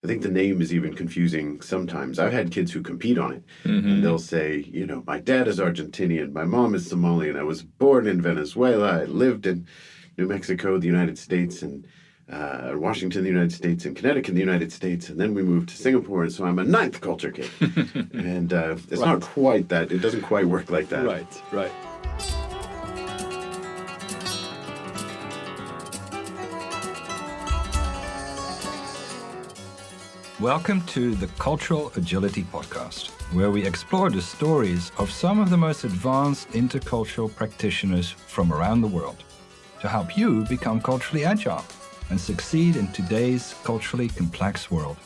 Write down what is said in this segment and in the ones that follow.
I think the name is even confusing sometimes. I've had kids who compete on it, and they'll say, my dad is Argentinian, my mom is Somalian, I was born in Venezuela, I lived in New Mexico, the United States, and Washington, the United States, and Connecticut, the United States, and then we moved to Singapore, and so I'm a ninth culture kid. And it's not quite that. It doesn't quite work like that. Right. Welcome to the Cultural Agility Podcast, where we explore the stories of some of the most advanced intercultural practitioners from around the world to help you become culturally agile and succeed in today's culturally complex world.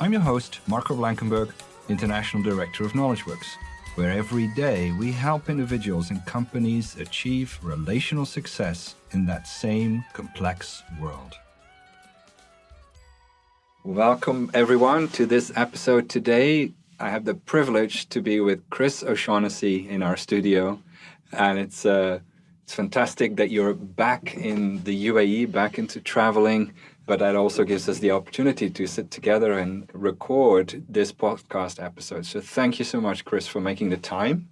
I'm your host, Marco Blankenberg, International Director of KnowledgeWorks, where every day we help individuals and companies achieve relational success in that same complex world. Welcome, everyone, to this episode today. I have the privilege to be with Chris O'Shaughnessy in our studio, and it's fantastic that you're back in the UAE, back into traveling, but that also gives us the opportunity to sit together and record this podcast episode. So thank you so much, Chris, for making the time.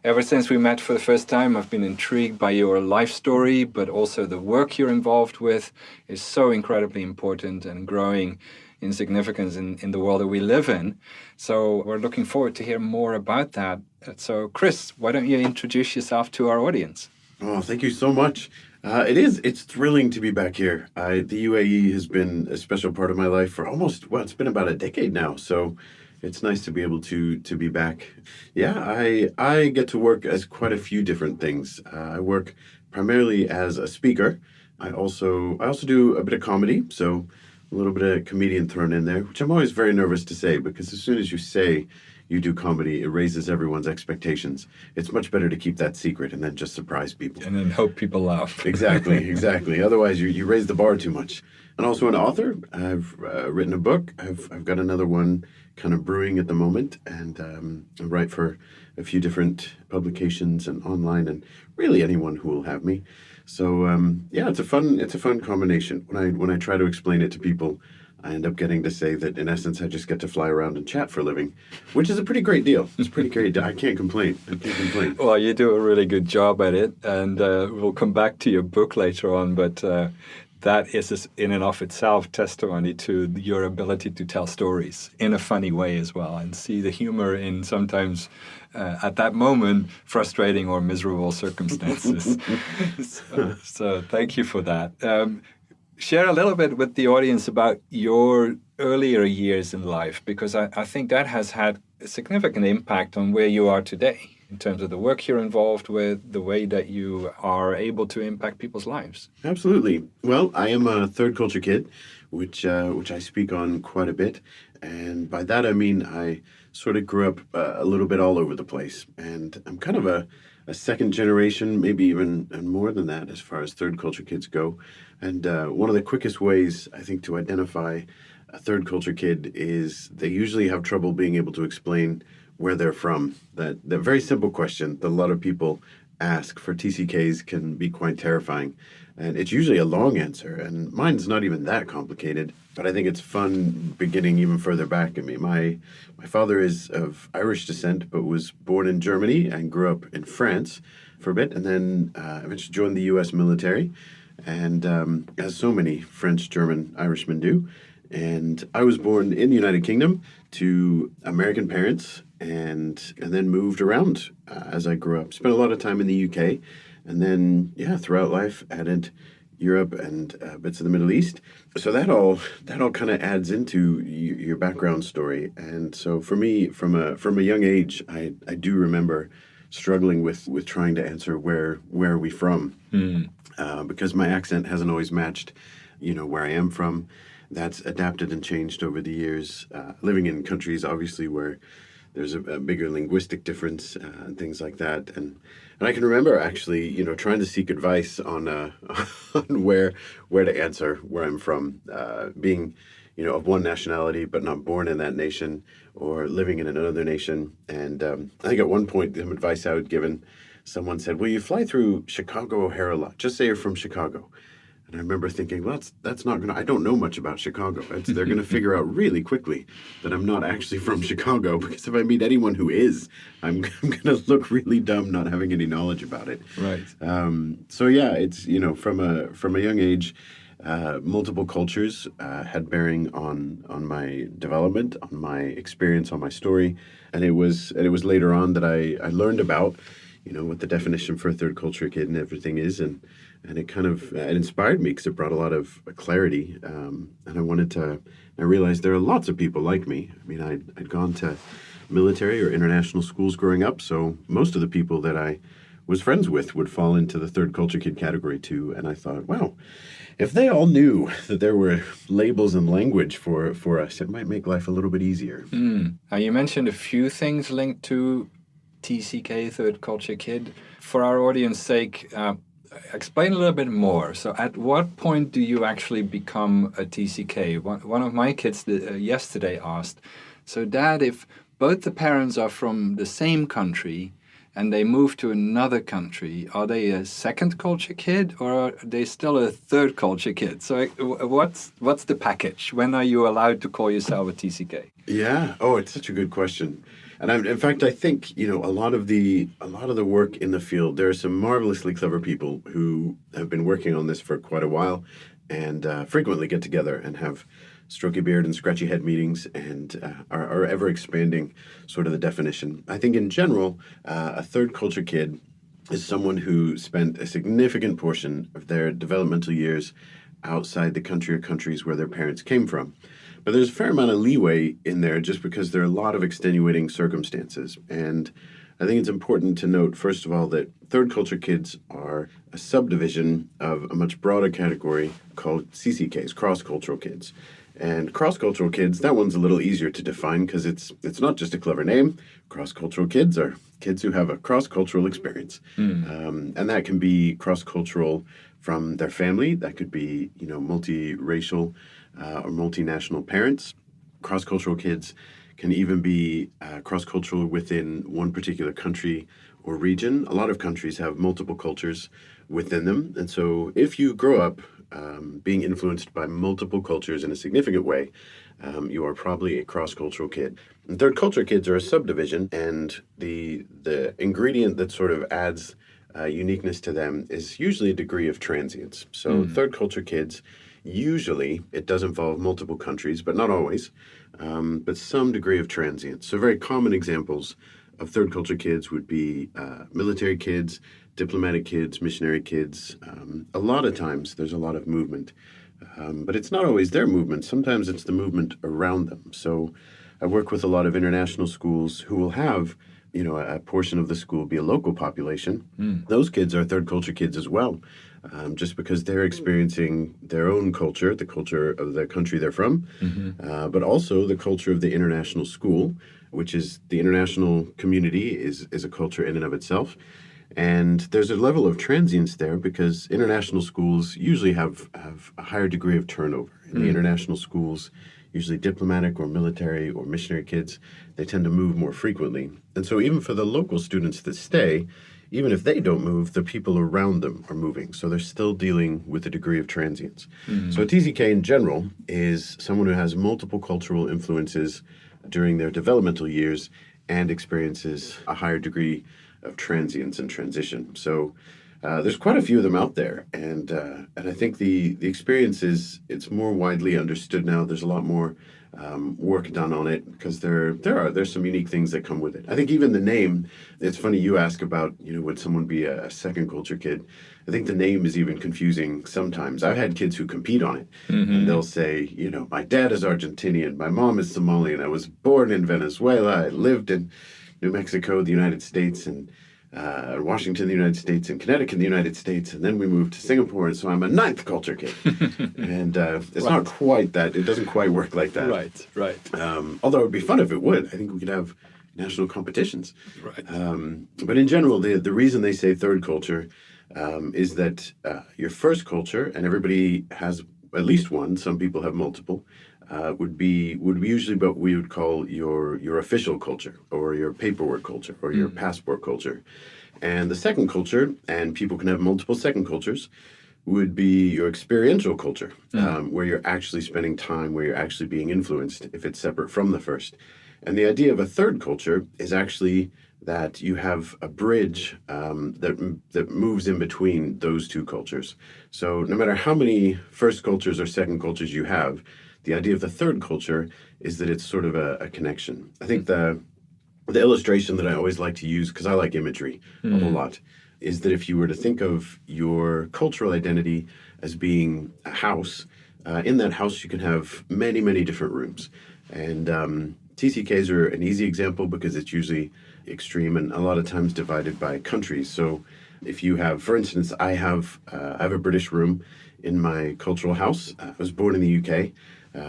Ever since we met for the first time, I've been intrigued by your life story, but also the work you're involved with is so incredibly important and growing in significance in the world that we live in. So we're looking forward to hear more about that. So Chris, why don't you introduce yourself to our audience? Oh, thank you so much. It's thrilling to be back here. The UAE has been a special part of my life for it's been about a decade now. So it's nice to be able to be back. Yeah, I get to work as quite a few different things. I work primarily as a speaker. I also do a bit of comedy, so a little bit of comedian thrown in there, which I'm always very nervous to say, because as soon as you say you do comedy, it raises everyone's expectations. It's much better to keep that secret and then just surprise people. And then hope people laugh. Exactly. Otherwise, you raise the bar too much. And also an author. I've written a book. I've got another one kind of brewing at the moment, and I write for a few different publications and online, and really anyone who will have me. So it's a fun combination. When I try to explain it to people, I end up getting to say that in essence I just get to fly around and chat for a living, which is a pretty great deal. It's a pretty great deal. I can't complain. Well, you do a really good job at it, and we'll come back to your book later on, but that is in and of itself testimony to your ability to tell stories in a funny way as well, and see the humor in sometimes at that moment frustrating or miserable circumstances. So thank you for that. Share a little bit with the audience about your earlier years in life, because I think that has had a significant impact on where you are today in terms of the work you're involved with, the way that you are able to impact people's lives. Absolutely. Well, I am a third culture kid, which I speak on quite a bit. And by that, I mean I sort of grew up a little bit all over the place. And I'm kind of a second generation, maybe even more than that, as far as third culture kids go. And one of the quickest ways, I think, to identify a third culture kid is they usually have trouble being able to explain where they're from. That very simple question that a lot of people ask for TCKs can be quite terrifying. And it's usually a long answer, and mine's not even that complicated, but I think it's fun beginning even further back. I mean, my father is of Irish descent, but was born in Germany and grew up in France for a bit, and then eventually joined the U.S. military, and as so many French, German, Irishmen do. And I was born in the United Kingdom to American parents, and then moved around as I grew up. Spent a lot of time in the UK, and then throughout life added Europe and bits of the Middle East. So that all kind of adds into your background story. And so for me, from a young age, I do remember struggling with trying to answer where are we from, because my accent hasn't always matched, where I am from. That's adapted and changed over the years. Living in countries, obviously, where there's a bigger linguistic difference and things like that. And I can remember actually, trying to seek advice on on where to answer where I'm from, being, of one nationality but not born in that nation, or living in another nation. And I think at one point, some advice I was given, someone said, "Well, you fly through Chicago O'Hare a lot. Just say you're from Chicago." And I remember thinking, well, that's not gonna. I don't know much about Chicago. They're gonna figure out really quickly that I'm not actually from Chicago, because if I meet anyone who is, I'm gonna look really dumb not having any knowledge about it. Right. So yeah, it's from a young age, multiple cultures had bearing on my development, on my experience, on my story, and it was later on that I learned about what the definition for a third culture kid and everything is, and it kind of it inspired me because it brought a lot of clarity, and I realized there are lots of people like me. I mean, I'd gone to military or international schools growing up, so most of the people that I was friends with would fall into the third culture kid category too. And I thought, wow, if they all knew that there were labels and language for us, it might make life a little bit easier. Now, you mentioned a few things linked to TCK, third culture kid. For our audience sake, explain a little bit more. So at what point do you actually become a TCK? One of my kids yesterday asked, so Dad, if both the parents are from the same country and they move to another country, are they a second culture kid or are they still a third culture kid? So what's the package? When are you allowed to call yourself a TCK? Yeah. Oh, it's such a good question. And in fact, I think a lot of the work in the field. There are some marvelously clever people who have been working on this for quite a while, and frequently get together and have strokey beard and scratchy head meetings, and are ever expanding sort of the definition. I think in general, a third culture kid is someone who spent a significant portion of their developmental years outside the country or countries where their parents came from. But there's a fair amount of leeway in there just because there are a lot of extenuating circumstances. And I think it's important to note, first of all, that third culture kids are a subdivision of a much broader category called CCKs, cross-cultural kids. And cross-cultural kids, that one's a little easier to define because it's not just a clever name. Cross-cultural kids are kids who have a cross-cultural experience. And that can be cross-cultural from their family. That could be, multiracial or multinational parents. Cross-cultural kids can even be cross-cultural within one particular country or region. A lot of countries have multiple cultures within them. And so if you grow up being influenced by multiple cultures in a significant way, you are probably a cross-cultural kid. And third culture kids are a subdivision, and the ingredient that sort of adds uniqueness to them is usually a degree of transience. So third culture kids, usually it does involve multiple countries, but not always, but some degree of transience. So very common examples of third culture kids would be military kids, diplomatic kids, missionary kids. A lot of times there's a lot of movement, but it's not always their movement. Sometimes it's the movement around them. So I work with a lot of international schools who will have, a portion of the school be a local population. Those kids are third culture kids as well, just because they're experiencing their own culture, the culture of the country they're from, but also the culture of the international school, which is the international community is a culture in and of itself. And there's a level of transience there because international schools usually have a higher degree of turnover. In the international schools, usually diplomatic or military or missionary kids, they tend to move more frequently. And so even for the local students that stay, even if they don't move, the people around them are moving. So they're still dealing with a degree of transience. So a TCK in general is someone who has multiple cultural influences during their developmental years and experiences a higher degree of transience and transition. So there's quite a few of them out there, and I think the experience it's more widely understood now. There's a lot more work done on it because there's some unique things that come with it. I think even the name. It's funny you ask about would someone be a second culture kid. I think the name is even confusing sometimes. I've had kids who compete on it, and they'll say, my dad is Argentinian, my mom is Somalian, I was born in Venezuela, I lived in New Mexico, the United States, and Washington, the United States, and Connecticut, the United States, and then we moved to Singapore, and so I'm a ninth culture kid. And it's not quite that. It doesn't quite work like that. Right. Although it would be fun if it would. I think we could have national competitions. Right. But in general, the reason they say third culture is that your first culture, and everybody has at least one, some people have multiple, would be usually what we would call your official culture or your paperwork culture or your passport culture. And the second culture, and people can have multiple second cultures, would be your experiential culture, where you're actually spending time, where you're actually being influenced, if it's separate from the first. And the idea of a third culture is actually that you have a bridge that moves in between those two cultures. So no matter how many first cultures or second cultures you have, the idea of the third culture is that it's sort of a connection. I think the illustration that I always like to use, because I like imagery a whole lot, is that if you were to think of your cultural identity as being a house, in that house you can have many, many different rooms. And TCKs are an easy example because it's usually extreme and a lot of times divided by countries. So if you have, for instance, I have a British room in my cultural house. I was born in the UK.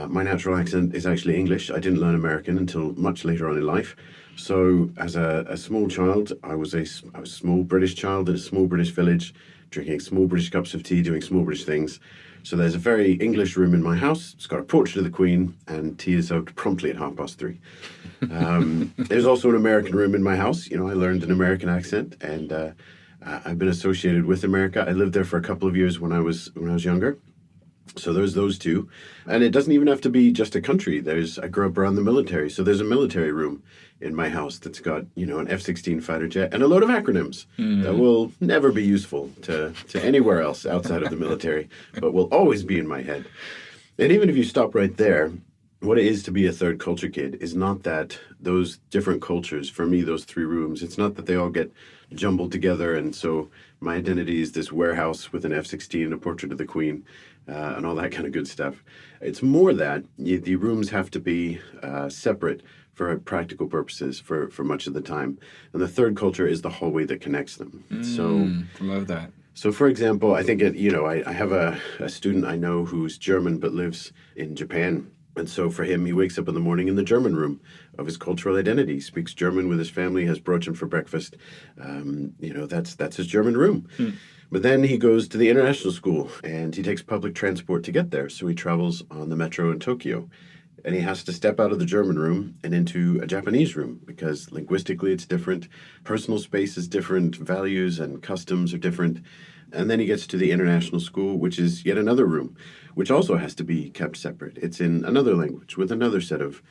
My natural accent is actually English. I didn't learn American until much later on in life. So as a small child, I was a small British child in a small British village, drinking small British cups of tea, doing small British things. So there's a very English room in my house. It's got a portrait of the Queen, and tea is served promptly at 3:30. There's also an American room in my house. You know, I learned an American accent, and I've been associated with America. I lived there for a couple of years when I was younger. So there's those two. And it doesn't even have to be just a country. I grew up around the military. So there's a military room in my house that's got, you know, an F-16 fighter jet and a load of acronyms that will never be useful to anywhere else outside of the military, but will always be in my head. And even if you stop right there, what it is to be a third culture kid is not that those different cultures, for me, those three rooms, it's not that they all get jumbled together. And so my identity is this warehouse with an F-16 and a portrait of the Queen. And all that kind of good stuff. It's more that the rooms have to be separate for practical purposes for much of the time. And the third culture is the hallway that connects them. I love that. So, for example, I think, I have a student I know who's German but lives in Japan. And so for him, he wakes up in the morning in the German room of his cultural identity, speaks German with his family, has brunch for breakfast. That's his German room. But then he goes to the international school and he takes public transport to get there. So he travels on the metro in Tokyo. And he has to step out of the German room and into a Japanese room because linguistically it's different, personal space is different, values and customs are different. And then he gets to the international school, which is yet another room, which also has to be kept separate. It's in another language with another set of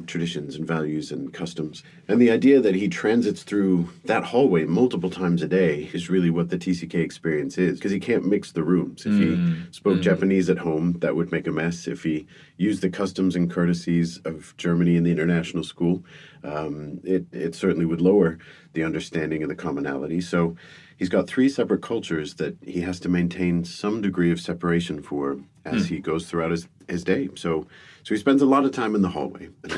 traditions and values and customs. And the idea that he transits through that hallway multiple times a day is really what the TCK experience is, because he can't mix the rooms. If he spoke Japanese at home, that would make a mess. If he used the customs and courtesies of Germany in the international school, it certainly would lower the understanding of the commonality. So he's got three separate cultures that he has to maintain some degree of separation for as he goes throughout his day. So he spends a lot of time in the hallway, and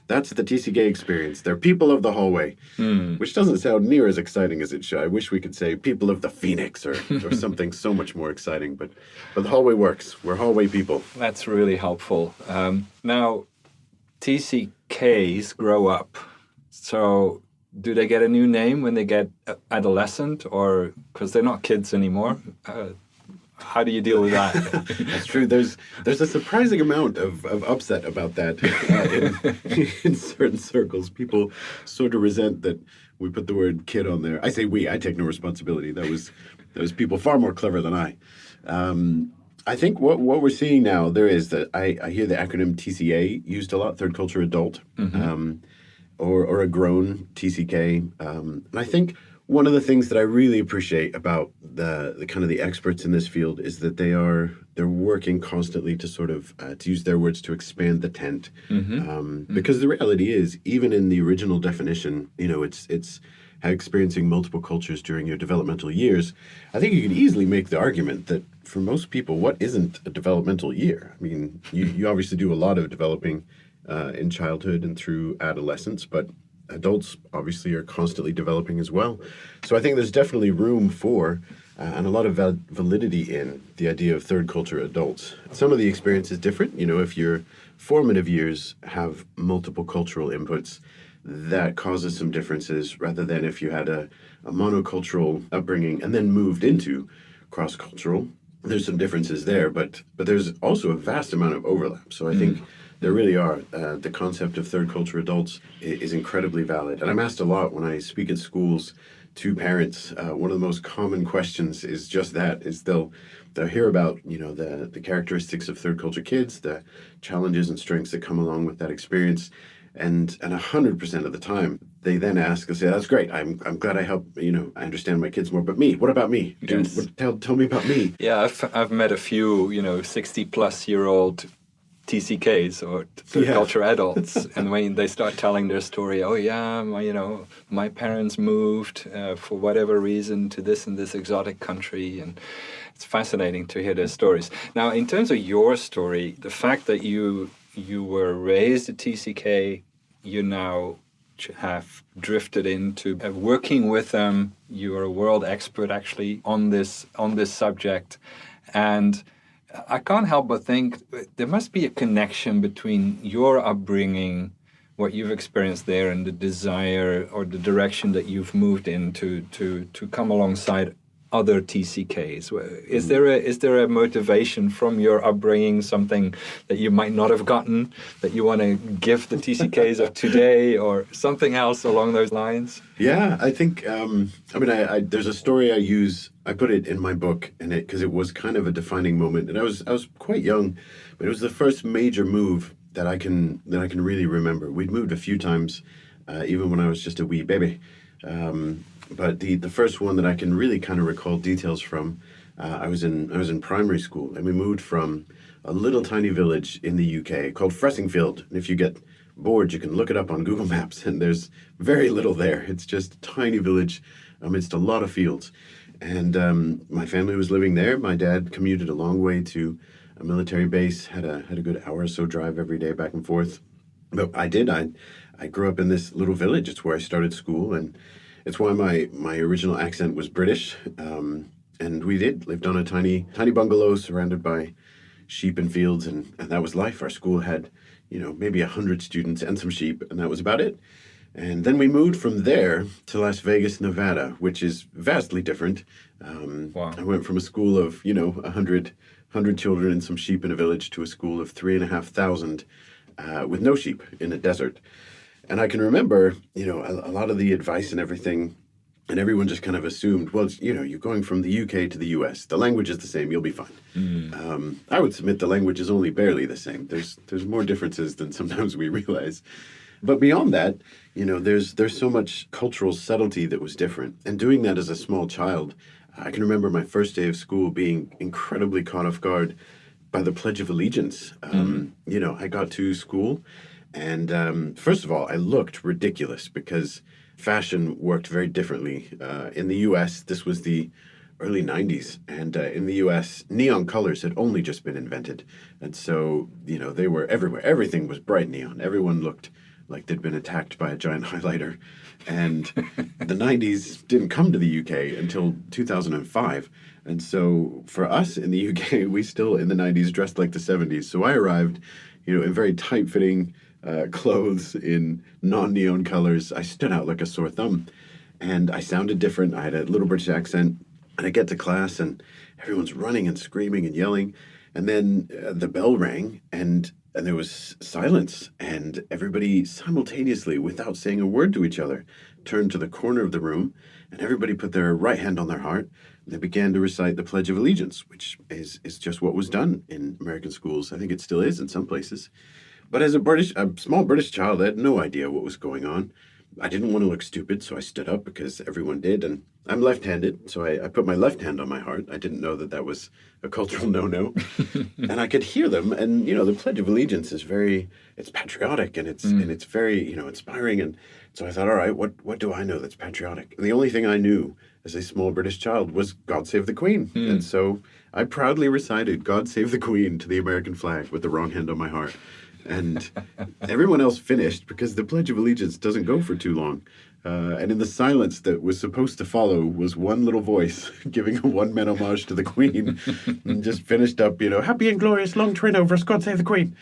that's the TCK experience. They're people of the hallway, which doesn't sound near as exciting as it should. I wish we could say people of the Phoenix or something so much more exciting, but the hallway works. We're hallway people. That's really helpful. Now, TCKs grow up. So do they get a new name when they get adolescent, or because they're not kids anymore? How do you deal with that? That's true. There's a surprising amount of upset about that in certain circles. People sort of resent that we put the word kid on there. I say we. I take no responsibility. That was people far more clever than I. I think what we're seeing now there is that I hear the acronym TCA used a lot, third culture adult, or a grown TCK, and I think one of the things that I really appreciate about the kind of the experts in this field is that they're working constantly to sort of, to use their words, to expand the tent. Because the reality is, even in the original definition, it's experiencing multiple cultures during your developmental years. I think you can easily make the argument that for most people, what isn't a developmental year? I mean, you obviously do a lot of developing in childhood and through adolescence, but adults obviously are constantly developing as well. So I think there's definitely room for and a lot of validity in the idea of third culture adults. Some of the experience is different. If your formative years have multiple cultural inputs, that causes some differences rather than if you had a monocultural upbringing and then moved into cross-cultural. There's some differences there, but there's also a vast amount of overlap. So I think There really are. The concept of third culture adults is incredibly valid. And I'm asked a lot when I speak at schools to parents. One of the most common questions is just that, is they'll hear about, the characteristics of third culture kids, the challenges and strengths that come along with that experience. And 100% of the time, they then ask, they say, "That's great. I'm glad I help. I understand my kids more. But me, what about me? Yes. Tell me about me." Yeah, I've met a few, 60-plus-year-old TCKs or third culture adults, and when they start telling their story, oh yeah, my parents moved for whatever reason to this and this exotic country, and it's fascinating to hear their stories. Now, in terms of your story, the fact that you were raised a TCK, you now have drifted into working with them. You are a world expert actually on this subject, and I can't help but think there must be a connection between your upbringing, what you've experienced there, and the desire or the direction that you've moved into to come alongside other TCKs. Is there a motivation from your upbringing, something that you might not have gotten, that you want to give the TCKs of today, or something else along those lines? Yeah, I think, I there's a story I put it in my book, and because it was kind of a defining moment, and I was quite young, but it was the first major move that I can really remember. We'd moved a few times, even when I was just a wee baby. But the first one that I can really kind of recall details from, I was in primary school, and we moved from a little tiny village in the UK called Fressingfield. And if you get bored, you can look it up on Google Maps, and there's very little there. It's just a tiny village amidst a lot of fields. And my family was living there. My dad commuted a long way to a military base, had a good hour or so drive every day back and forth. But I grew up in this little village. It's where I started school, and it's why my original accent was British. And we lived on a tiny bungalow surrounded by sheep and fields, and that was life. Our school had, maybe 100 students and some sheep, and that was about it. And then we moved from there to Las Vegas, Nevada, which is vastly different. Wow. I went from a school of, 100 children and some sheep in a village to a school of 3,500 with no sheep in a desert. And I can remember, a lot of the advice and everything, and everyone just kind of assumed, well, you're going from the UK to the US. The language is the same. You'll be fine. I would submit the language is only barely the same. There's more differences than sometimes we realize. But beyond that, there's so much cultural subtlety that was different. And doing that as a small child, I can remember my first day of school being incredibly caught off guard by the Pledge of Allegiance. I got to school, and first of all, I looked ridiculous because fashion worked very differently. In the U.S., this was the early 90s, and in the U.S., neon colors had only just been invented. And so, they were everywhere. Everything was bright neon. Everyone looked like they'd been attacked by a giant highlighter. And the 90s didn't come to the UK until 2005. And so for us in the UK, we still in the 90s dressed like the 70s. So I arrived, in very tight-fitting clothes in non-neon colors. I stood out like a sore thumb. And I sounded different. I had a little British accent. And I get to class, and everyone's running and screaming and yelling. And then the bell rang, and there was silence, and everybody simultaneously, without saying a word to each other, turned to the corner of the room, and everybody put their right hand on their heart, and they began to recite the Pledge of Allegiance, which is just what was done in American schools. I think it still is in some places. But as a small British child, I had no idea what was going on. I didn't want to look stupid, so I stood up because everyone did, and I'm left-handed, so I put my left hand on my heart. I didn't know that was a cultural no-no. And I could hear them, and, the Pledge of Allegiance is it's patriotic, and it's very, inspiring. And so I thought, all right, what do I know that's patriotic? And the only thing I knew as a small British child was God Save the Queen. And so I proudly recited God Save the Queen to the American flag with the wrong hand on my heart. And everyone else finished because the Pledge of Allegiance doesn't go for too long. And in the silence that was supposed to follow was one little voice giving a one-man homage to the Queen, and just finished up, happy and glorious long train over us, God save the Queen.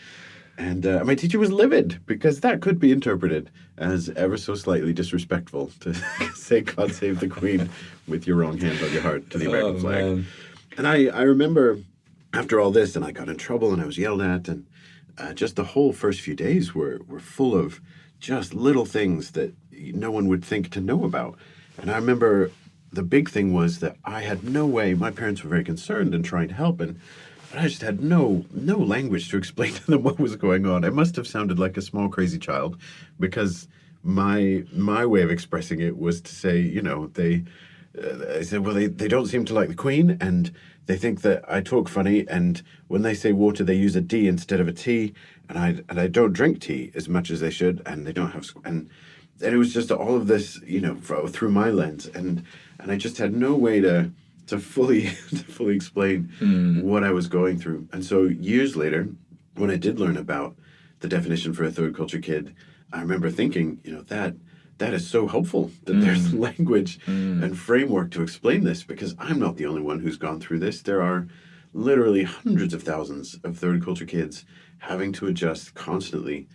And my teacher was livid because that could be interpreted as ever so slightly disrespectful to say God save the Queen with your wrong hand on your heart to the American flag. Man. And I remember after all this, and I got in trouble and I was yelled at, and just the whole first few days were full of just little things that no one would think to know about. And I remember the big thing was that I had no way. My parents were very concerned and trying to help, and but I just had no language to explain to them what was going on. I must have sounded like a small crazy child, because my way of expressing it was to say, they. I said, well, they don't seem to like the Queen, and they think that I talk funny, and when they say water, they use a D instead of a T, and I don't drink tea as much as they should, and they don't have and it was just all of this, through my lens, and I just had no way to fully to fully explain what I was going through. And so years later, when I did learn about the definition for a third culture kid, I remember thinking, that is so helpful that there's language and framework to explain this, because I'm not the only one who's gone through this. There are literally hundreds of thousands of third culture kids having to adjust constantly,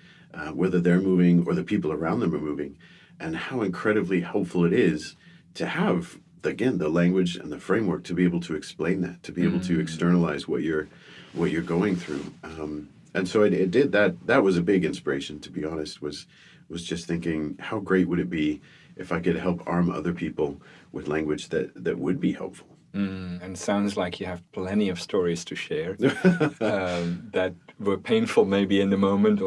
whether they're moving or the people around them are moving, and how incredibly helpful it is to have, again, the language and the framework to be able to explain that, to be able to externalize what you're going through. And so it did that. That was a big inspiration, to be honest, was just thinking, how great would it be if I could help arm other people with language that would be helpful. And sounds like you have plenty of stories to share that were painful maybe in the moment,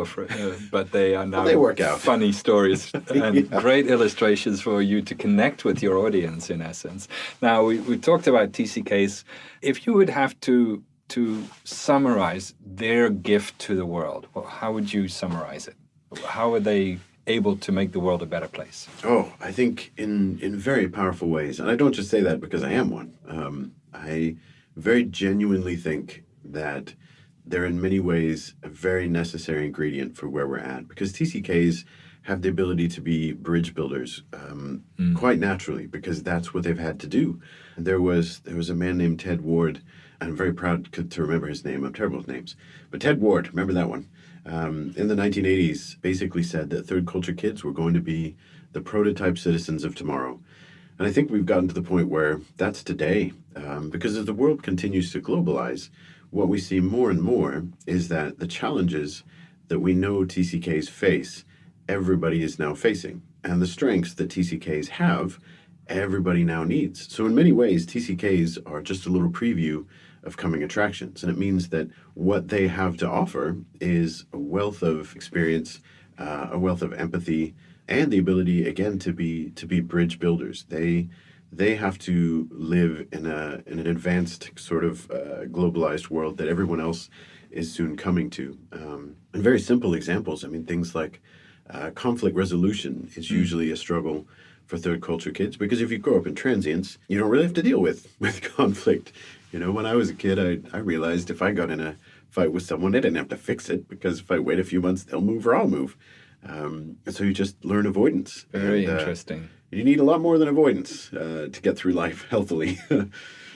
but they are now they work out. Funny stories and great illustrations for you to connect with your audience, in essence. Now, we talked about TCKs. If you would have to summarize their gift to the world, well, how would you summarize it? How are they able to make the world a better place? Oh, I think in very powerful ways. And I don't just say that because I am one. I very genuinely think that they're in many ways a very necessary ingredient for where we're at, because TCKs have the ability to be bridge builders quite naturally, because that's what they've had to do. And there was a man named Ted Ward. I'm very proud to remember his name. I'm terrible with names. But Ted Ward, remember that one? In the 1980s, basically said that third culture kids were going to be the prototype citizens of tomorrow. And I think we've gotten to the point where that's today, because as the world continues to globalize, what we see more and more is that the challenges that we know TCKs face, everybody is now facing. And the strengths that TCKs have, everybody now needs. So in many ways, TCKs are just a little preview of coming attractions. And it means that what they have to offer is a wealth of experience, a wealth of empathy, and the ability, again, to be bridge builders. They have to live in an advanced sort of globalized world that everyone else is soon coming to. And very simple examples. I mean, things like conflict resolution is usually a struggle for third culture kids, because if you grow up in transience, you don't really have to deal with conflict. When I was a kid, I realized if I got in a fight with someone, I didn't have to fix it, because if I wait a few months, they'll move or I'll move. And so you just learn avoidance. Very interesting. You need a lot more than avoidance to get through life healthily.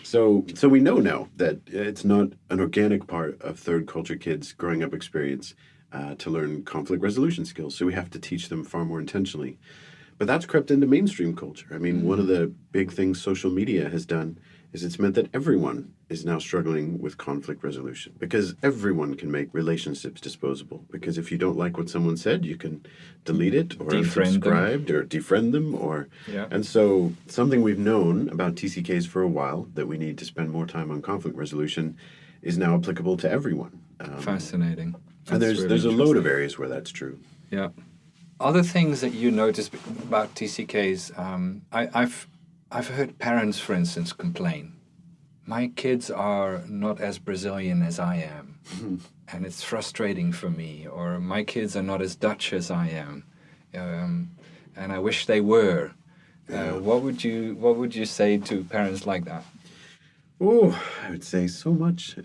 So we know now that it's not an organic part of third culture kids' growing up experience to learn conflict resolution skills. So we have to teach them far more intentionally. But that's crept into mainstream culture. I mean, one of the big things social media has done is it's meant that everyone is now struggling with conflict resolution, because everyone can make relationships disposable. Because if you don't like what someone said, you can delete it or unsubscribe or defriend them. And so something we've known about TCKs for a while, that we need to spend more time on conflict resolution, is now applicable to everyone. Fascinating. And there's a load of areas where that's true. Yeah. Other things that you notice about TCKs, I've heard parents, for instance, complain, my kids are not as Brazilian as I am, and it's frustrating for me, or my kids are not as Dutch as I am, and I wish they were. What would you say to parents like that? Oh, I would say so much.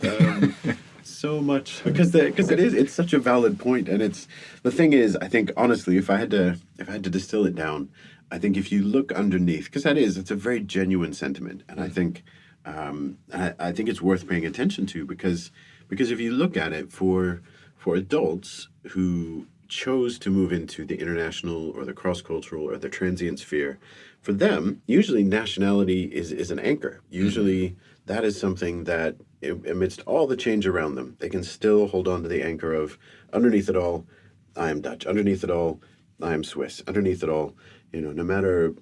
So much, because it's such a valid point. And it's, the thing is, I think honestly, if I had to distill it down, I think if you look underneath, because it's a very genuine sentiment, and I think it's worth paying attention to, because if you look at it for adults who chose to move into the international or the cross-cultural or the transient sphere, for them, usually nationality is an anchor. Usually that is something that amidst all the change around them, they can still hold on to the anchor of underneath it all, I am Dutch. Underneath it all, I am Swiss. Underneath it all, no matter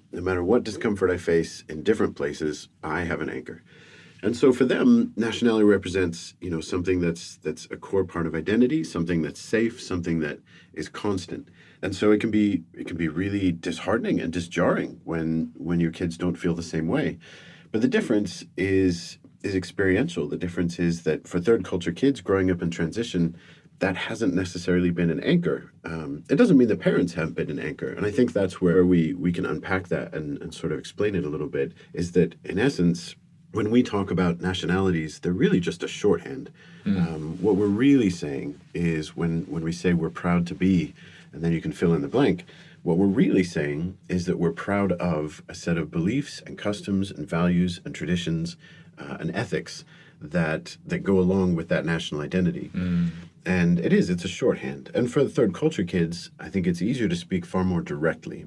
what discomfort I face in different places, I have an anchor. And so for them, nationality represents, something that's a core part of identity, something that's safe, something that is constant. And so it can be really disheartening and disjarring when your kids don't feel the same way. But the difference is experiential. The difference is that for third culture kids growing up in transition, that hasn't necessarily been an anchor. It doesn't mean the parents have been an anchor. And I think that's where we can unpack that and sort of explain it a little bit, is that in essence, when we talk about nationalities, they're really just a shorthand. What we're really saying is when we say we're proud to be, and then you can fill in the blank, what we're really saying is that we're proud of a set of beliefs and customs and values and traditions and ethics that go along with that national identity. And it's a shorthand. And for the third culture kids, I think it's easier to speak far more directly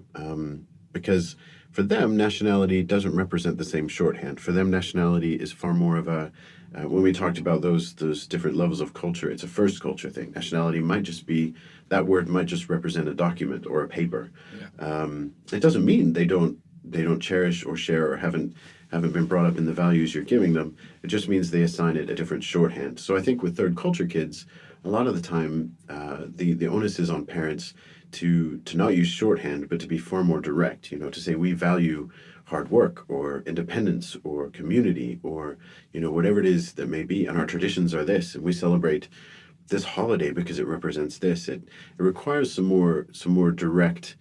because for them, nationality doesn't represent the same shorthand. For them, nationality is far more of a, when we talked about those different levels of culture, it's a first culture thing. Nationality might just be, that word might just represent a document or a paper. Yeah. It doesn't mean they don't cherish or share or haven't been brought up in the values you're giving them. It just means they assign it a different shorthand. So I think with third culture kids, a lot of the time, the onus is on parents to not use shorthand, but to be far more direct, to say we value hard work or independence or community or, whatever it is that may be. And our traditions are this, and we celebrate this holiday because it represents this. It requires some more direct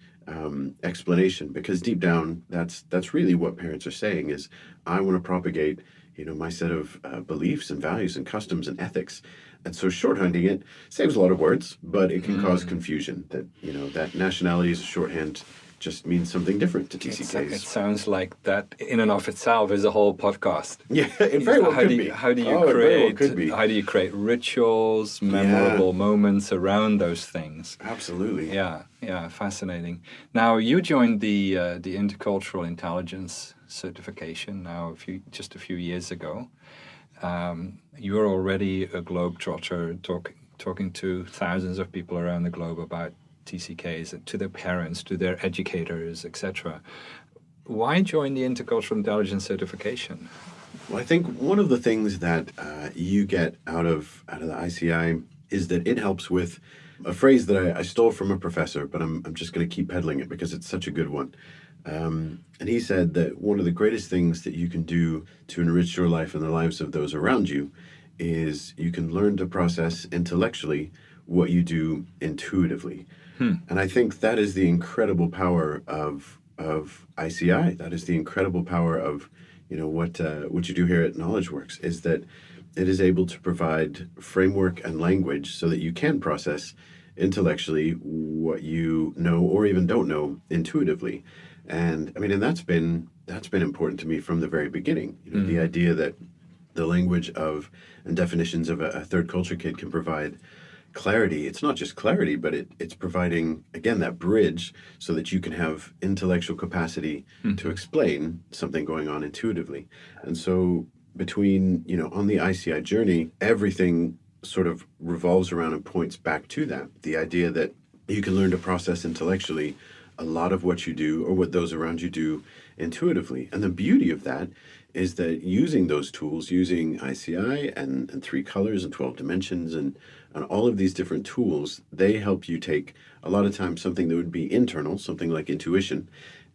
explanation, because deep down, that's really what parents are saying is, I want to propagate, my set of beliefs and values and customs and ethics. And so shorthanding it saves a lot of words, but it can cause confusion that, that nationality is a shorthand just means something different to TCKs. It sounds like that in and of itself is a whole podcast. Yeah, it very well could be. How do you it very well could be. How do you create rituals, memorable moments around those things? Absolutely. Yeah, fascinating. Now you joined the Intercultural Intelligence certification just a few years ago. You're already a globetrotter, talking to thousands of people around the globe about TCKs, to their parents, to their educators, etc. Why join the Intercultural Intelligence certification? Well, I think one of the things that you get out of the ICI is that it helps with a phrase that I stole from a professor, but I'm just going to keep peddling it because it's such a good one. And he said that one of the greatest things that you can do to enrich your life and the lives of those around you is you can learn to process intellectually what you do intuitively. And I think that is the incredible power of ICI. That is the incredible power of what you do here at KnowledgeWorks, is that it is able to provide framework and language so that you can process intellectually what you know or even don't know intuitively. And I mean, and that's been important to me from the very beginning. The idea that the language of and definitions of a third culture kid can provide clarity. It's not just clarity, but it's providing, again, that bridge so that you can have intellectual capacity to explain something going on intuitively. And so between, on the ICI journey, everything sort of revolves around and points back to that. The idea that you can learn to process intellectually a lot of what you do or what those around you do intuitively. And the beauty of that is that using those tools, using ICI and 3 colors and 12 dimensions and all of these different tools, they help you take a lot of times something that would be internal, something like intuition,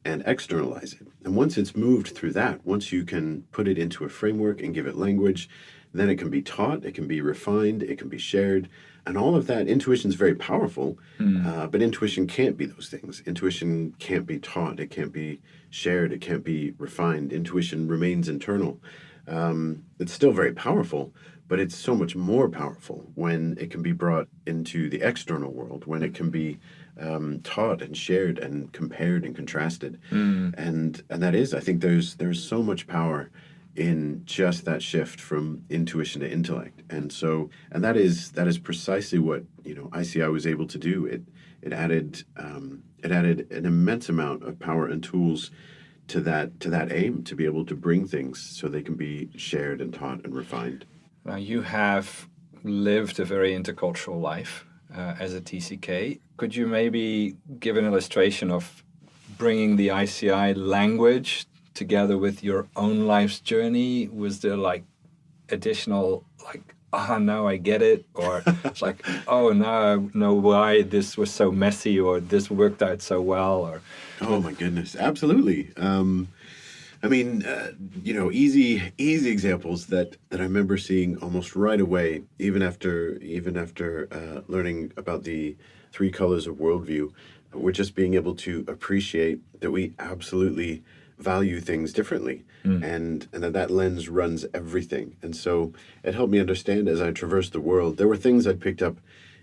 and externalize it. And once it's moved through that, once you can put it into a framework and give it language, then it can be taught, it can be refined, it can be shared. And all of that, intuition is very powerful, but intuition can't be those things. Intuition can't be taught, it can't be shared, it can't be refined. Intuition remains internal. It's still very powerful, but it's so much more powerful when it can be brought into the external world, when it can be taught and shared and compared and contrasted. And that is, I think there's so much power in just that shift from intuition to intellect. And that is precisely what ICI was able to do. It added an immense amount of power and tools to that aim, to be able to bring things so they can be shared and taught and refined. Now, you have lived a very intercultural life as a TCK. Could you maybe give an illustration of bringing the ICI language together with your own life's journey? Was there like additional, like, now I get it? Or it's like, oh, now I know why this was so messy or this worked out so well? Or Oh my goodness, absolutely. I mean, easy examples that I remember seeing almost right away, even after learning about the three colors of worldview, we're just being able to appreciate that we absolutely value things differently, and that lens runs everything. And so it helped me understand as I traversed the world. There were things I picked up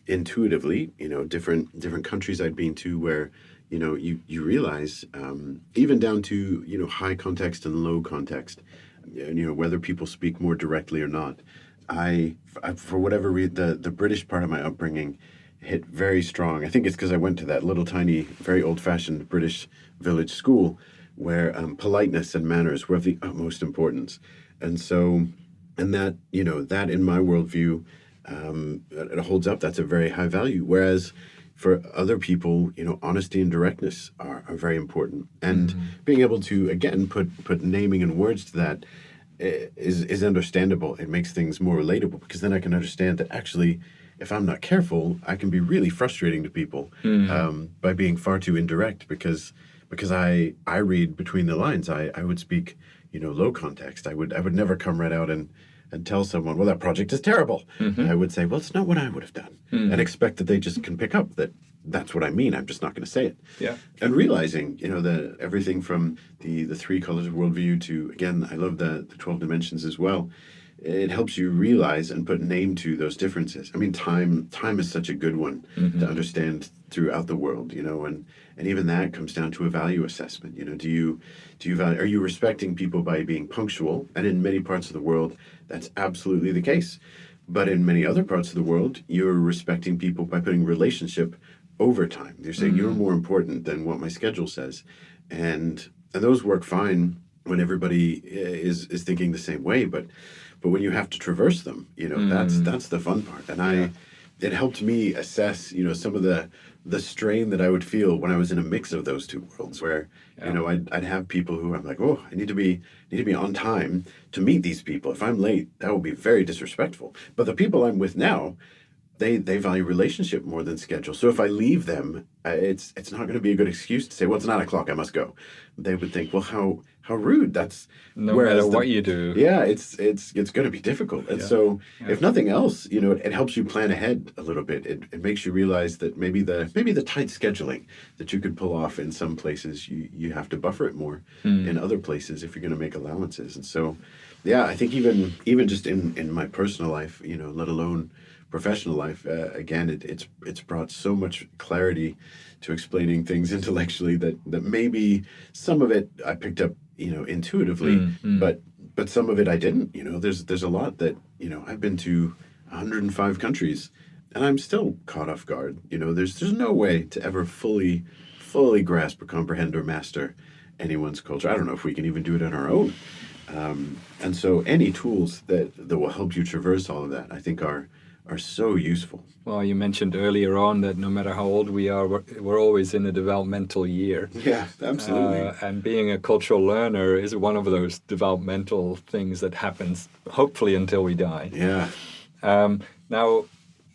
intuitively, different countries I'd been to where you realize, even down to high context and low context, whether people speak more directly or not. I for whatever reason, the British part of my upbringing hit very strong. I think it's because I went to that little tiny, very old-fashioned British village school where politeness and manners were of the utmost importance. And so, and that in my worldview, it holds up. That's a very high value. Whereas for other people, honesty and directness are very important. And being able to, again, put naming and words to that is understandable. It makes things more relatable, because then I can understand that actually, if I'm not careful, I can be really frustrating to people by being far too indirect, because I read between the lines. I would speak, low context. I would never come right out and tell someone, well, that project is terrible. I would say, well, it's not what I would have done, and expect that they just can pick up that that's what I mean. I'm just not going to say it. Yeah. And realizing, everything from the three colors of worldview to, again, I love the 12 dimensions as well. It helps you realize and put name to those differences. I mean, time is such a good one to understand throughout the world, and even that comes down to a value assessment. Do you value, are you respecting people by being punctual? And in many parts of the world, that's absolutely the case. But in many other parts of the world, you're respecting people by putting relationship over time. You're saying you're more important than what my schedule says, and those work fine when everybody is thinking the same way. But when you have to traverse them, that's the fun part. And it helped me assess, some of the strain that I would feel when I was in a mix of those two worlds, where I'd have people who I'm like, oh, I need to be on time to meet these people. If I'm late, that will be very disrespectful. But the people I'm with now, they value relationship more than schedule. So if I leave them, it's not going to be a good excuse to say, well, it's 9 o'clock, I must go. They would think, well, how rude. That's no matter what you do. Yeah, it's going to be difficult. And so if nothing else, it helps you plan ahead a little bit. It makes you realize that maybe the tight scheduling that you could pull off in some places, you have to buffer it more in other places if you're going to make allowances. And so, yeah, I think even just in my personal life, let alone professional life, again, it's brought so much clarity to explaining things intellectually that maybe some of it I picked up, intuitively, but some of it I didn't. There's a lot that I've been to 105 countries, and I'm still caught off guard. There's no way to ever fully grasp or comprehend or master anyone's culture. I don't know if we can even do it on our own. And so any tools that will help you traverse all of that, I think are so useful. Well, you mentioned earlier on that no matter how old we are, we're always in a developmental year. Yeah, absolutely. And being a cultural learner is one of those developmental things that happens, hopefully, until we die. Yeah. Now,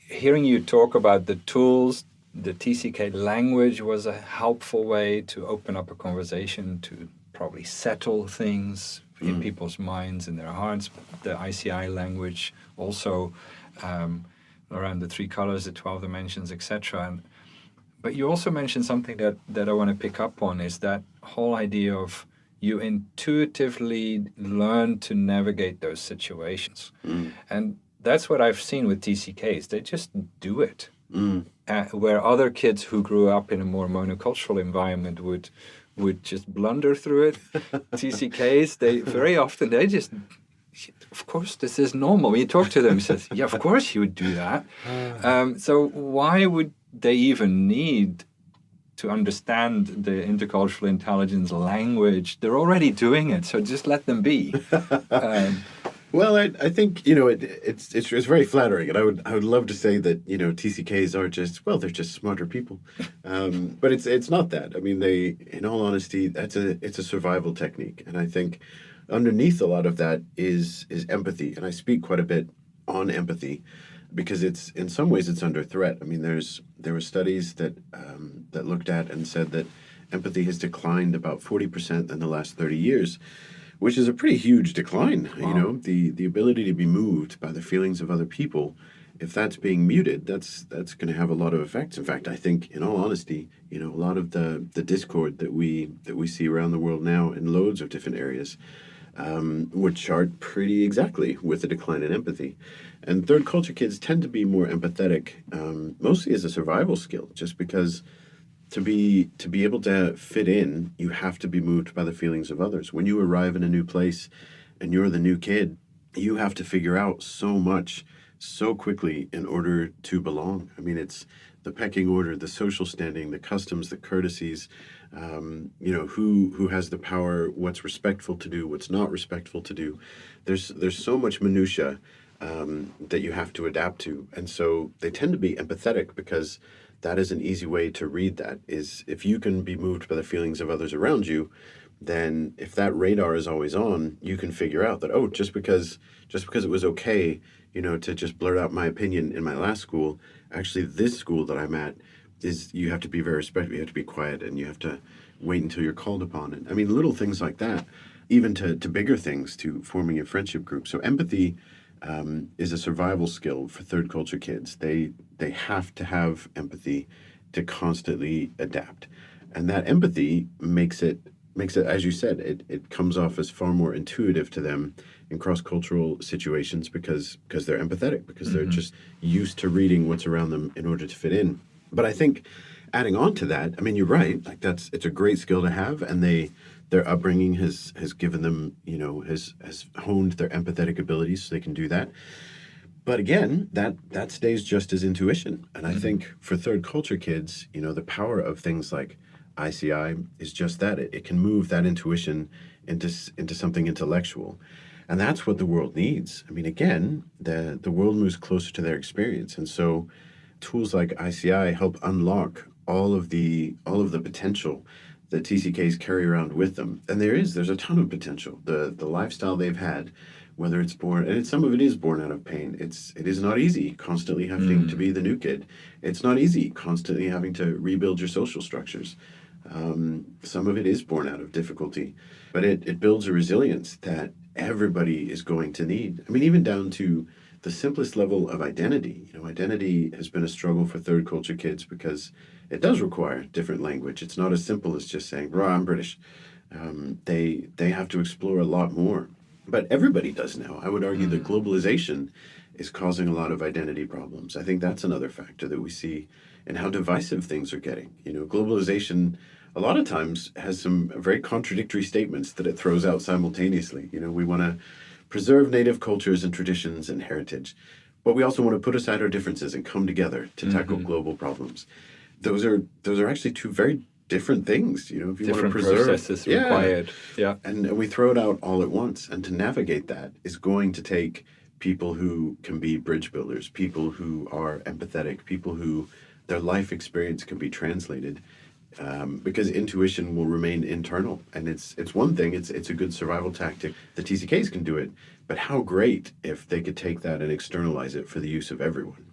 hearing you talk about the tools, the TCK language was a helpful way to open up a conversation, to probably settle things in people's minds, in their hearts. The ICI language also around the three colors, the 12 dimensions, etc. But you also mentioned something that I want to pick up on, is that whole idea of you intuitively learn to navigate those situations. And that's what I've seen with TCKs. They just do it. Where other kids who grew up in a more monocultural environment would just blunder through it. TCKs, they just, of course, this is normal. When you talk to them, he says, yeah, of course you would do that. So why would they even need to understand the intercultural intelligence language? They're already doing it, so just let them be. Well, I think it's very flattering, and I would love to say that TCKs are just, well, they're just smarter people, but it's not that. I mean, in all honesty, it's a survival technique, and I think underneath a lot of that is empathy, and I speak quite a bit on empathy because it's in some ways it's under threat. I mean, there were studies that looked at and said that empathy has declined about 40% in the last 30 years, which is a pretty huge decline. Wow. The ability to be moved by the feelings of other people, if that's being muted, that's going to have a lot of effects. In fact, I think, in all honesty, a lot of the discord that we see around the world now in loads of different areas would chart pretty exactly with the decline in empathy. And third culture kids tend to be more empathetic, mostly as a survival skill, just because to be able to fit in, you have to be moved by the feelings of others. When you arrive in a new place and you're the new kid, you have to figure out so much so quickly in order to belong. I mean, it's the pecking order, the social standing, the customs, the courtesies, who has the power, what's respectful to do, what's not respectful to do. There's so much minutia that you have to adapt to. And so they tend to be empathetic because that is an easy way to read that, is if you can be moved by the feelings of others around you, then if that radar is always on, you can figure out that, oh, just because it was okay, to just blurt out my opinion in my last school, actually this school that I'm at is, you have to be very respectful, you have to be quiet, and you have to wait until you're called upon. And I mean, little things like that, even to bigger things, to forming a friendship group. So empathy is a survival skill for third culture kids. They have to have empathy to constantly adapt, and that empathy makes it, as you said, it comes off as far more intuitive to them in cross-cultural situations because they're empathetic, because they're just used to reading what's around them in order to fit in. But I think adding on to that, I mean, you're right, like it's a great skill to have, and their upbringing has given them, has honed their empathetic abilities so they can do that. But again, that stays just as intuition. And I think for third culture kids, the power of things like ICI is just that. It can move that intuition into something intellectual. And that's what the world needs. I mean, again, the world moves closer to their experience. And so tools like ICI help unlock all of the potential that TCKs carry around with them. And there's a ton of potential. The lifestyle they've had, whether it's born, and some of it is born out of pain. It is not easy constantly having to be the new kid. It's not easy constantly having to rebuild your social structures. Some of it is born out of difficulty, but it builds a resilience that everybody is going to need. I mean, even down to the simplest level of identity. Identity has been a struggle for third culture kids because it does require different language. It's not as simple as just saying, "Rah, I'm British." They have to explore a lot more. But everybody does now. I would argue that globalization is causing a lot of identity problems. I think that's another factor that we see in how divisive things are getting. Globalization a lot of times has some very contradictory statements that it throws out simultaneously. We want to preserve native cultures and traditions and heritage, but we also want to put aside our differences and come together to tackle global problems. Those are actually two very different things. If you Different want to preserve, processes required. Yeah. and we throw it out all at once. And to navigate that is going to take people who can be bridge builders, people who are empathetic, people who their life experience can be translated. Because intuition will remain internal, and it's one thing. It's a good survival tactic. The TCKs can do it, but how great if they could take that and externalize it for the use of everyone.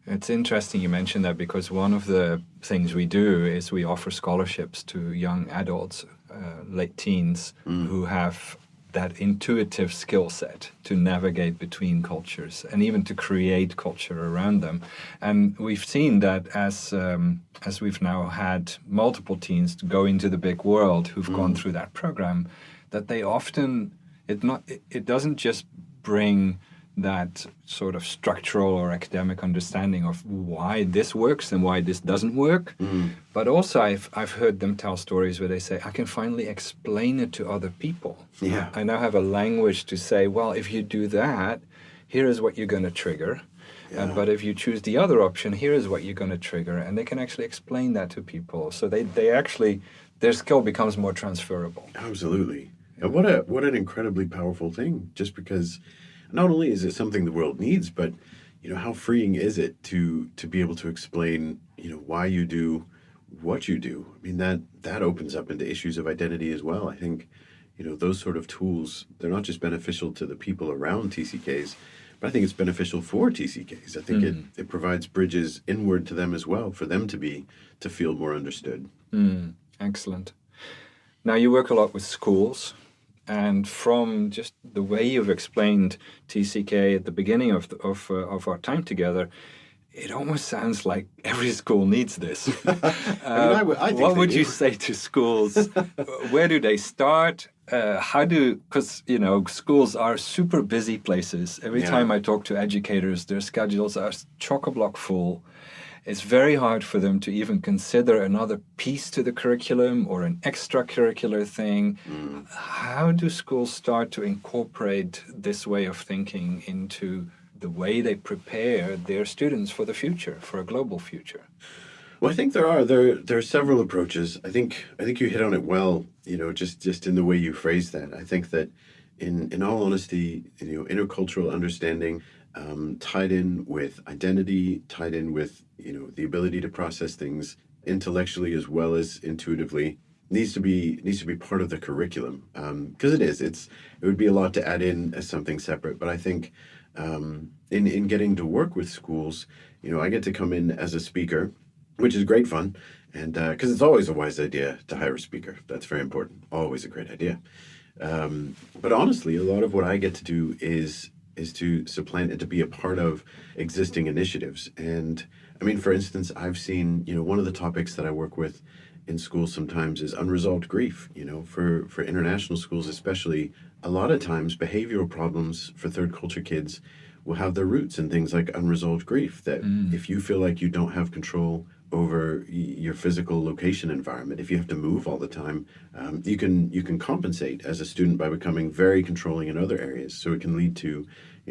It's interesting you mentioned that, because one of the things we do is we offer scholarships to young adults, late teens, who have that intuitive skill set to navigate between cultures and even to create culture around them. And we've seen that as we've now had multiple teens to go into the big world who've gone through that program, that they often, it doesn't just bring that sort of structural or academic understanding of why this works and why this doesn't work. But also I've heard them tell stories where they say, I can finally explain it to other people. Yeah. I now have a language to say, well, if you do that, here is what you're going to trigger. Yeah. But if you choose the other option, here is what you're going to trigger. And they can actually explain that to people. So they actually, their skill becomes more transferable. Absolutely. And what an incredibly powerful thing, just because not only is it something the world needs, but how freeing is it to be able to explain why you do what you do. I mean, that opens up into issues of identity as well. I think those sort of tools, they're not just beneficial to the people around TCKs, but I think it's beneficial for TCKs. I think it provides bridges inward to them as well, for them to feel more understood. Excellent. Now, you work a lot with schools, and from just the way you've explained TCK at the beginning of our time together, it almost sounds like every school needs this. I think what would do. you say to schools? Where do they start? Because schools are super busy places. Every time I talk to educators, their schedules are chock-a-block full. It's very hard for them to even consider another piece to the curriculum or an extracurricular thing. How do schools start to incorporate this way of thinking into the way they prepare their students for the future, for a global future? Well, I think there are several approaches. I think you hit on it well. Just in the way you phrase that. I think that in all honesty, intercultural understanding, tied in with identity, tied in with the ability to process things intellectually as well as intuitively, needs to be part of the curriculum, because it would be a lot to add in as something separate. But I think in getting to work with schools, I get to come in as a speaker, which is great fun, and because it's always a wise idea to hire a speaker. That's very important. Always a great idea. But honestly, a lot of what I get to do is to supplant and to be a part of existing initiatives. And I mean, for instance, I've seen, one of the topics that I work with in schools sometimes is unresolved grief. For international schools especially, a lot of times behavioral problems for third culture kids will have their roots in things like unresolved grief, that if you feel like you don't have control over your physical location environment, if you have to move all the time, you can compensate as a student by becoming very controlling in other areas. So it can lead to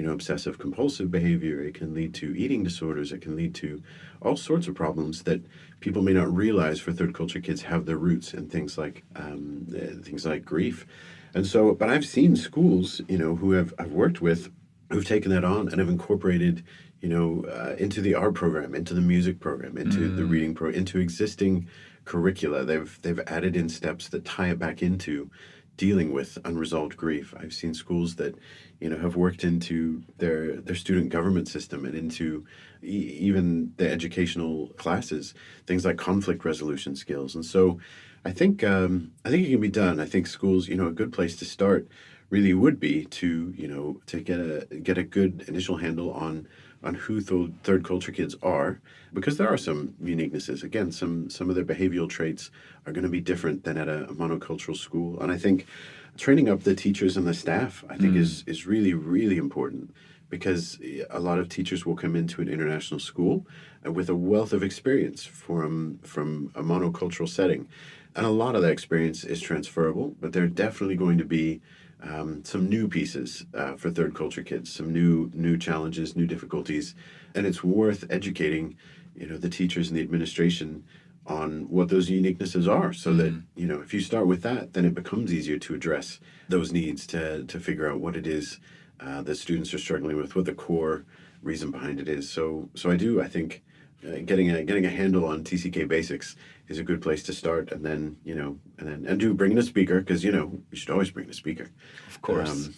obsessive compulsive behavior. It can lead to eating disorders. It can lead to all sorts of problems that people may not realize for third culture kids have their roots in things like grief. And so, but I've seen schools who I've worked with who've taken that on and have incorporated into the art program, into the music program, into the reading program, into existing curricula. They've added in steps that tie it back into dealing with unresolved grief. I've seen schools that have worked into their student government system and into even the educational classes, things like conflict resolution skills. And so I think it can be done. I think schools, a good place to start really would be to get a good initial handle on who third culture kids are, because there are some uniquenesses. Again, some of their behavioral traits are going to be different than at a monocultural school. And I think training up the teachers and the staff, I think is really, really important, because a lot of teachers will come into an international school with a wealth of experience from a monocultural setting. And a lot of that experience is transferable, but there are definitely going to be some new pieces for third culture kids, some new challenges, new difficulties, and it's worth educating, the teachers and the administration on what those uniquenesses are, so that if you start with that, then it becomes easier to address those needs, to figure out what it is that students are struggling with, what the core reason behind it is. So I think getting a handle on TCK basics is a good place to start, and then bring in a speaker, because you should always bring in a speaker. Of course,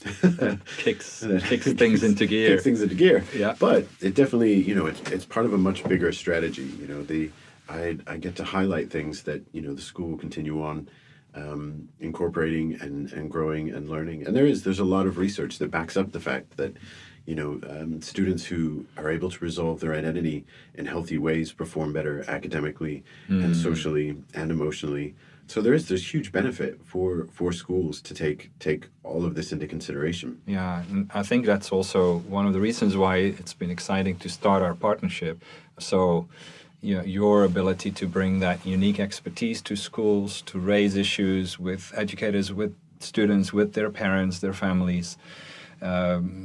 kicks things into gear. Kicks things into gear. Yeah, but it definitely it's part of a much bigger strategy. I get to highlight things that the school will continue on incorporating and growing and learning, and there's a lot of research that backs up the fact that students who are able to resolve their identity in healthy ways perform better academically and socially and emotionally. So there's huge benefit for schools to take all of this into consideration. Yeah, and I think that's also one of the reasons why it's been exciting to start our partnership. So your ability to bring that unique expertise to schools, to raise issues with educators, with students, with their parents, their families.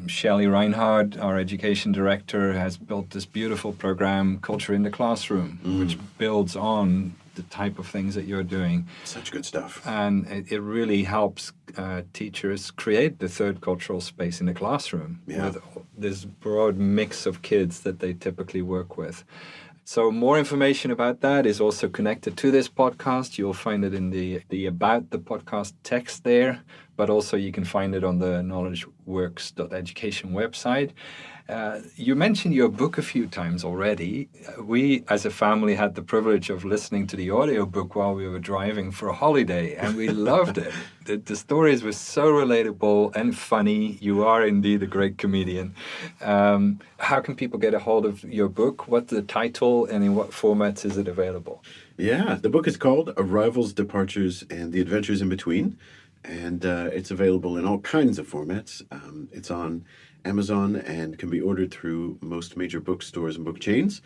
Shelley Reinhard, our education director, has built this beautiful program, Culture in the Classroom, which builds on the type of things that you're doing. Such good stuff. And it really helps teachers create the third cultural space in the classroom with this broad mix of kids that they typically work with. So more information about that is also connected to this podcast. You'll find it in the About the Podcast text there, but also you can find it on the knowledgeworks.education website. You mentioned your book a few times already. We, as a family, had the privilege of listening to the audiobook while we were driving for a holiday, and we loved it. The stories were so relatable and funny. You are indeed a great comedian. How can people get a hold of your book? What's the title, and in what formats is it available? Yeah, the book is called Arrivals, Departures, and the Adventures in Between, and it's available in all kinds of formats. It's on Amazon and can be ordered through most major bookstores and book chains.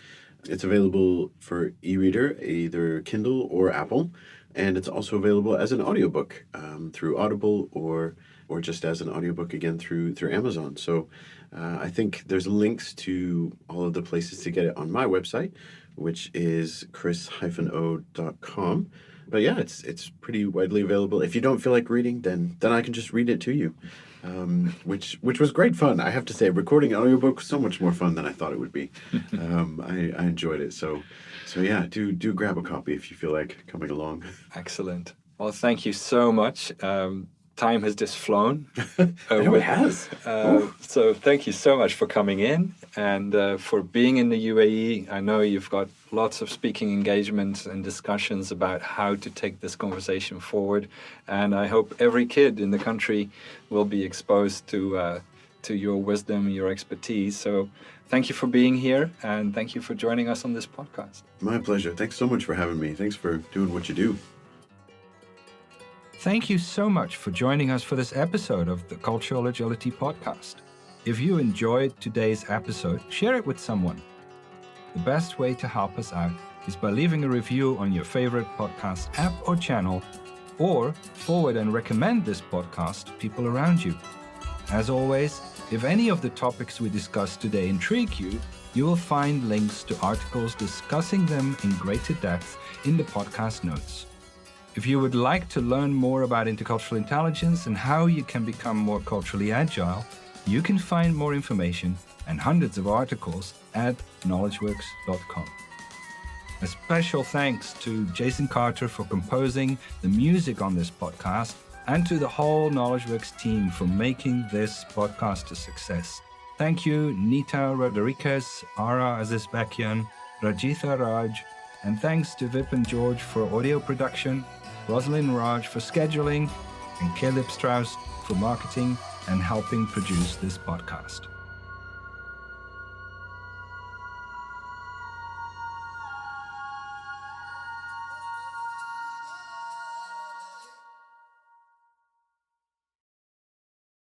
It's available for e-reader, either Kindle or Apple, and it's also available as an audiobook through Audible or just as an audiobook again through Amazon. So I think there's links to all of the places to get it on my website, which is chris-o.com. But yeah, it's pretty widely available. If you don't feel like reading, then I can just read it to you, which was great fun. I have to say, recording an audiobook was so much more fun than I thought it would be. I enjoyed it. So yeah, do grab a copy if you feel like coming along. Excellent. Well, thank you so much. Time has just flown. It has. So thank you so much for coming in and for being in the UAE. I know you've got lots of speaking engagements and discussions about how to take this conversation forward. And I hope every kid in the country will be exposed to your wisdom, your expertise. So thank you for being here, and thank you for joining us on this podcast. My pleasure. Thanks so much for having me. Thanks for doing what you do. Thank you so much for joining us for this episode of the Cultural Agility Podcast. If you enjoyed today's episode, share it with someone. The best way to help us out is by leaving a review on your favorite podcast app or channel, or forward and recommend this podcast to people around you. As always, if any of the topics we discussed today intrigue you, you will find links to articles discussing them in greater depth in the podcast notes. If you would like to learn more about intercultural intelligence and how you can become more culturally agile, you can find more information and hundreds of articles at knowledgeworks.com. A special thanks to Jason Carter for composing the music on this podcast, and to the whole KnowledgeWorks team for making this podcast a success. Thank you, Nita Rodriguez, Ara Azizbekian, Rajitha Raj, and thanks to Vip and George for audio production, Rosalind Raj for scheduling, and Caleb Strauss for marketing and helping produce this podcast.